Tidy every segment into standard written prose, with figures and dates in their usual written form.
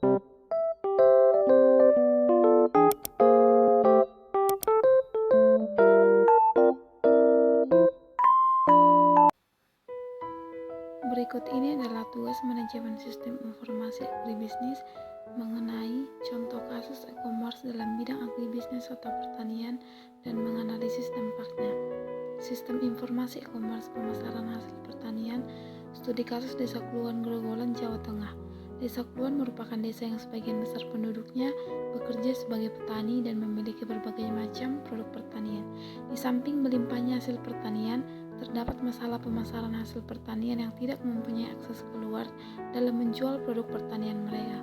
Berikut ini adalah tugas manajemen sistem informasi agribisnis mengenai contoh kasus e-commerce dalam bidang agribisnis atau pertanian dan menganalisis dampaknya. Sistem informasi e-commerce pemasaran hasil pertanian, studi kasus Desa Kluan Grogolan, Jawa Tengah. Desa Kluan merupakan desa yang sebagian besar penduduknya bekerja sebagai petani dan memiliki berbagai macam produk pertanian. Di samping melimpahnya hasil pertanian, terdapat masalah pemasaran hasil pertanian yang tidak mempunyai akses keluar dalam menjual produk pertanian mereka.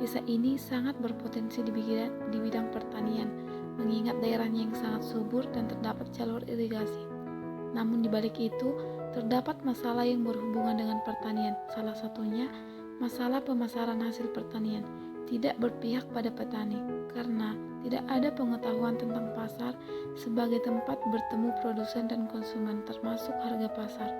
Desa ini sangat berpotensi di bidang pertanian, mengingat daerahnya yang sangat subur dan terdapat jalur irigasi. Namun di balik itu, terdapat masalah yang berhubungan dengan pertanian. Salah satunya, masalah pemasaran hasil pertanian tidak berpihak pada petani, karena tidak ada pengetahuan tentang pasar sebagai tempat bertemu produsen dan konsumen, termasuk harga pasar,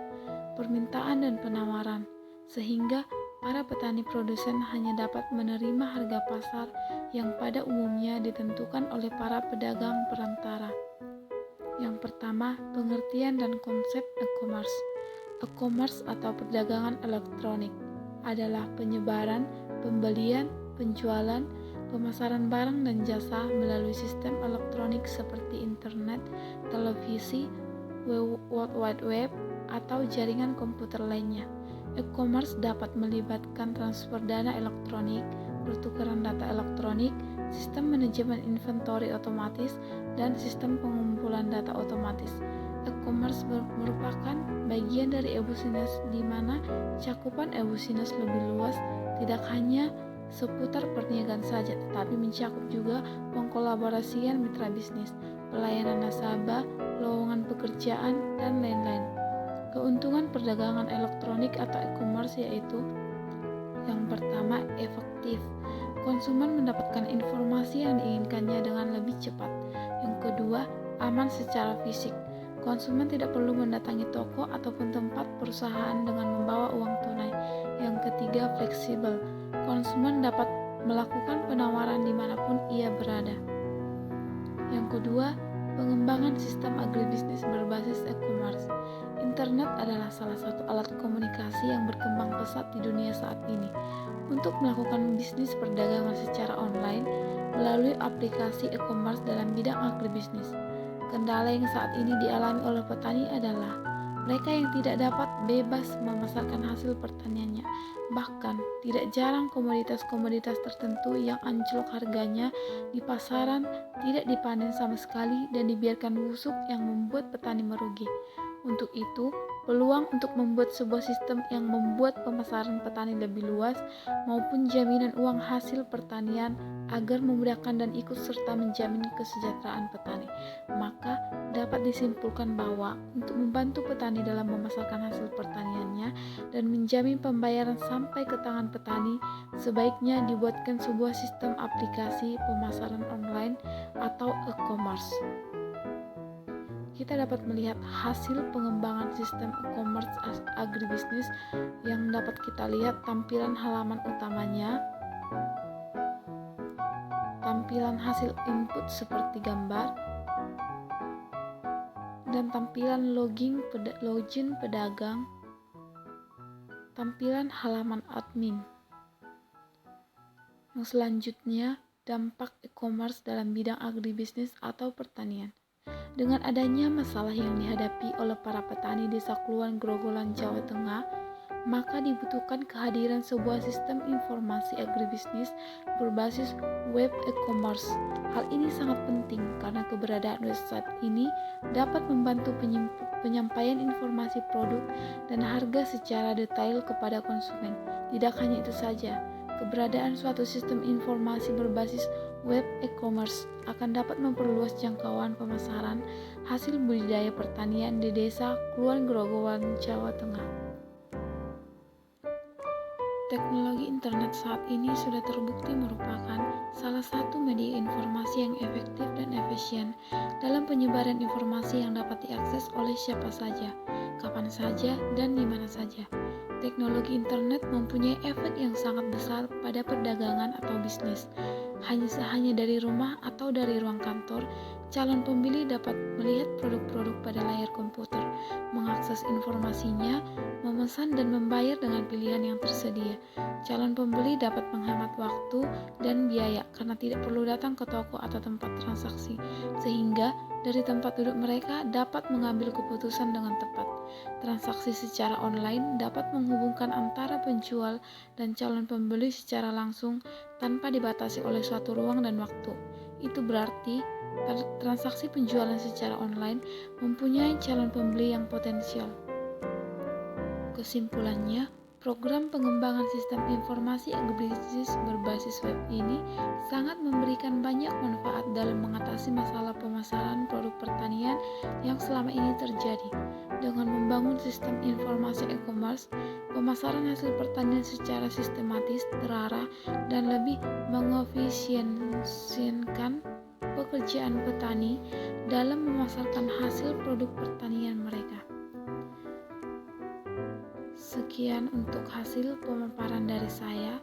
permintaan dan penawaran, sehingga para petani produsen hanya dapat menerima harga pasar yang pada umumnya ditentukan oleh para pedagang perantara. Yang pertama, pengertian dan konsep e-commerce. E-commerce atau perdagangan elektronik adalah penyebaran, pembelian, penjualan, pemasaran barang dan jasa melalui sistem elektronik seperti internet, televisi, World Wide Web, atau jaringan komputer lainnya. E-commerce dapat melibatkan transfer dana elektronik, pertukaran data elektronik, sistem manajemen inventory otomatis, dan sistem pengumpulan data otomatis. E-commerce merupakan bagian dari e-business di mana cakupan e-business lebih luas, tidak hanya seputar perniagaan saja, tetapi mencakup juga pengkolaborasian mitra bisnis, pelayanan nasabah, lowongan pekerjaan, dan lain-lain. Keuntungan perdagangan elektronik atau e-commerce yaitu: yang pertama, efektif. Konsumen mendapatkan informasi yang diinginkannya dengan lebih cepat. Yang kedua, aman secara fisik. Konsumen tidak perlu mendatangi toko ataupun tempat perusahaan dengan membawa uang tunai. Yang ketiga, fleksibel. Konsumen dapat melakukan penawaran dimanapun ia berada. Yang kedua, pengembangan sistem agribisnis berbasis e-commerce. Internet adalah salah satu alat komunikasi yang berkembang pesat di dunia saat ini. Untuk melakukan bisnis perdagangan secara online melalui aplikasi e-commerce dalam bidang agribisnis. Kendala yang saat ini dialami oleh petani adalah mereka yang tidak dapat bebas memasarkan hasil pertaniannya. Bahkan, tidak jarang komoditas-komoditas tertentu yang anjlok harganya di pasaran tidak dipanen sama sekali dan dibiarkan busuk yang membuat petani merugi. Untuk itu, peluang untuk membuat sebuah sistem yang membuat pemasaran petani lebih luas maupun jaminan uang hasil pertanian agar memudahkan dan ikut serta menjamin kesejahteraan petani. Maka dapat disimpulkan bahwa untuk membantu petani dalam memasarkan hasil pertaniannya dan menjamin pembayaran sampai ke tangan petani, sebaiknya dibuatkan sebuah sistem aplikasi pemasaran online atau e-commerce. Kita dapat melihat hasil pengembangan sistem e-commerce agribisnis yang dapat kita lihat tampilan halaman utamanya, tampilan hasil input seperti gambar, dan tampilan login pedagang, tampilan halaman admin. Yang selanjutnya, dampak e-commerce dalam bidang agribisnis atau pertanian. Dengan adanya masalah yang dihadapi oleh para petani Desa Kluan Grogolan, Jawa Tengah, maka dibutuhkan kehadiran sebuah sistem informasi agribisnis berbasis web e-commerce. Hal ini sangat penting karena keberadaan website ini dapat membantu penyampaian informasi produk dan harga secara detail kepada konsumen. Tidak hanya itu saja, keberadaan suatu sistem informasi berbasis web e-commerce akan dapat memperluas jangkauan pemasaran hasil budidaya pertanian di Desa Kluan Grogolan, Jawa Tengah. Teknologi internet saat ini sudah terbukti merupakan salah satu media informasi yang efektif dan efisien dalam penyebaran informasi yang dapat diakses oleh siapa saja, kapan saja, dan di mana saja. Teknologi internet mempunyai efek yang sangat besar pada perdagangan atau bisnis. Hanya dari rumah atau dari ruang kantor, calon pembeli dapat melihat produk-produk pada layar komputer, mengakses informasinya, memesan dan membayar dengan pilihan yang tersedia. Calon pembeli dapat menghemat waktu dan biaya karena tidak perlu datang ke toko atau tempat transaksi, sehingga dari tempat duduk mereka dapat mengambil keputusan dengan tepat. Transaksi secara online dapat menghubungkan antara penjual dan calon pembeli secara langsung tanpa dibatasi oleh suatu ruang dan waktu. Itu berarti transaksi penjualan secara online mempunyai calon pembeli yang potensial. Kesimpulannya, program pengembangan sistem informasi agribisnis berbasis web ini sangat memberikan banyak manfaat dalam mengatasi masalah pemasaran produk pertanian yang selama ini terjadi. Dengan membangun sistem informasi e-commerce, pemasaran hasil pertanian secara sistematis, terarah, dan lebih mengefisienkan pekerjaan petani dalam memasarkan hasil produk pertanian mereka. Sekian untuk hasil pemaparan dari saya.